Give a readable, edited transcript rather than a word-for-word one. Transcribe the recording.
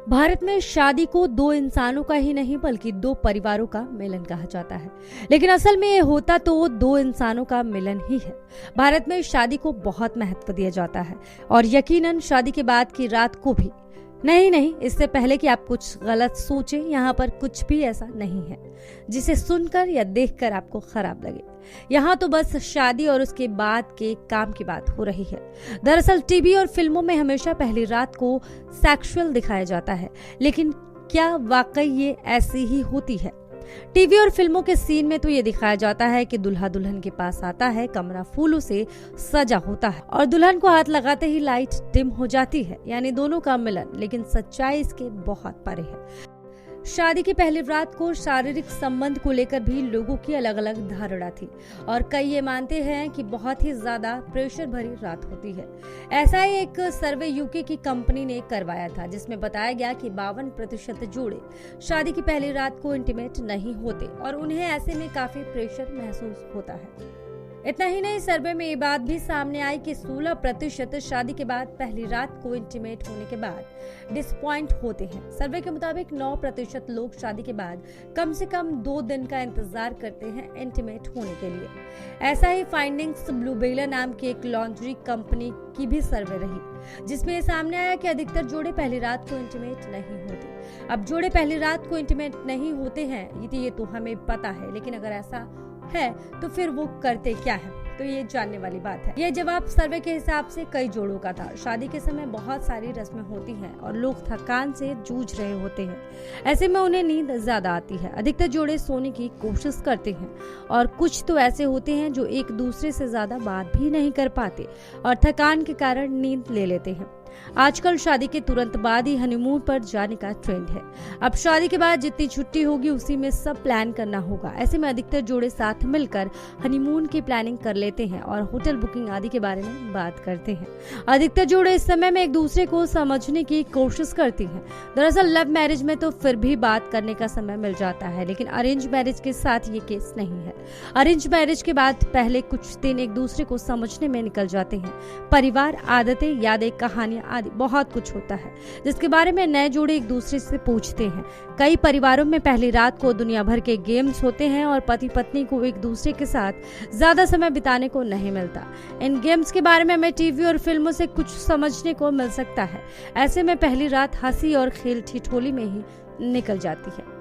भारत में शादी को दो इंसानों का ही नहीं बल्कि दो परिवारों का मिलन कहा जाता है। लेकिन असल में ये होता तो दो इंसानों का मिलन ही है। भारत में शादी को बहुत महत्व दिया जाता है और यकीनन शादी के बाद की रात को भी। नहीं, इससे पहले कि आप कुछ गलत सोचें, यहाँ पर कुछ भी ऐसा नहीं है जिसे सुनकर या देखकर आपको खराब लगे। यहाँ तो बस शादी और उसके बाद के काम की बात हो रही है। दरअसल टीवी और फिल्मों में हमेशा पहली रात को सेक्सुअल दिखाया जाता है, लेकिन क्या वाकई ये ऐसी ही होती है? टीवी और फिल्मों के सीन में तो ये दिखाया जाता है कि दूल्हा दुल्हन के पास आता है, कमरा फूलों से सजा होता है और दुल्हन को हाथ लगाते ही लाइट डिम हो जाती है, यानी दोनों का मिलन। लेकिन सच्चाई इसके बहुत परे है। शादी की पहली रात को शारीरिक संबंध को लेकर भी लोगों की अलग अलग धारणा थी और कई ये मानते हैं कि बहुत ही ज्यादा प्रेशर भरी रात होती है। ऐसा ही एक सर्वे यूके की कंपनी ने करवाया था, जिसमें बताया गया कि 52% जोड़े शादी की पहली रात को इंटीमेट नहीं होते और उन्हें ऐसे में काफी प्रेशर महसूस होता है। इतना ही नहीं, सर्वे में ये बात भी सामने आई कि 16% शादी के बाद पहली रात को इंटीमेट होने के बाद डिसपॉइंट होते हैं। सर्वे के मुताबिक 9% लोग शादी के बाद कम से कम 2 दिन का इंतजार करते हैं इंटीमेट होने के लिए। ऐसा ही फाइंडिंग्स ब्लूबेला नाम की एक लॉन्ड्री कंपनी की भी सर्वे रही, जिसमें ये सामने आया कि अधिकतर जोड़े पहली रात को इंटीमेट नहीं होते। अब जोड़े पहली रात को इंटीमेट नहीं होते हैं ये तो हमें पता है, लेकिन अगर ऐसा है तो फिर वो करते क्या है, तो ये जानने वाली बात है। ये जवाब सर्वे के हिसाब से कई जोड़ों का था। शादी के समय बहुत सारी रस्में होती हैं और लोग थकान से जूझ रहे होते हैं, ऐसे में उन्हें नींद ज्यादा आती है। अधिकतर जोड़े सोने की कोशिश करते हैं और कुछ तो ऐसे होते हैं जो एक दूसरे से ज्यादा बात भी नहीं कर पाते और थकान के कारण नींद ले लेते हैं। आजकल शादी के तुरंत बाद ही हनीमून पर जाने का ट्रेंड है। अब शादी के बाद जितनी छुट्टी होगी उसी में सब प्लान करना होगा। ऐसे में अधिकतर जोड़े साथ मिलकर हनीमून की प्लानिंग कर लेते हैं और होटल बुकिंग आदि के बारे में बात करते हैं। अधिकतर जोड़े इस समय में एक दूसरे को समझने की कोशिश करती हैं। दरअसल लव मैरिज में तो फिर भी बात करने का समय मिल जाता है, लेकिन अरेंज मैरिज के साथ ये केस नहीं है। अरेंज मैरिज के बाद पहले कुछ दिन एक दूसरे को समझने में निकल जाते हैं। परिवार, आदतें, यादें, कहानियां आदि बहुत कुछ होता है जिसके बारे में नए जोड़े एक दूसरे से पूछते हैं। कई परिवारों में पहली रात को दुनिया भर के गेम्स होते हैं और पति पत्नी को एक दूसरे के साथ ज्यादा समय बिताने को नहीं मिलता। इन गेम्स के बारे में हमें टीवी और फिल्मों से कुछ समझने को मिल सकता है। ऐसे में पहली रात हंसी और खेल ठिठोली में ही निकल जाती है।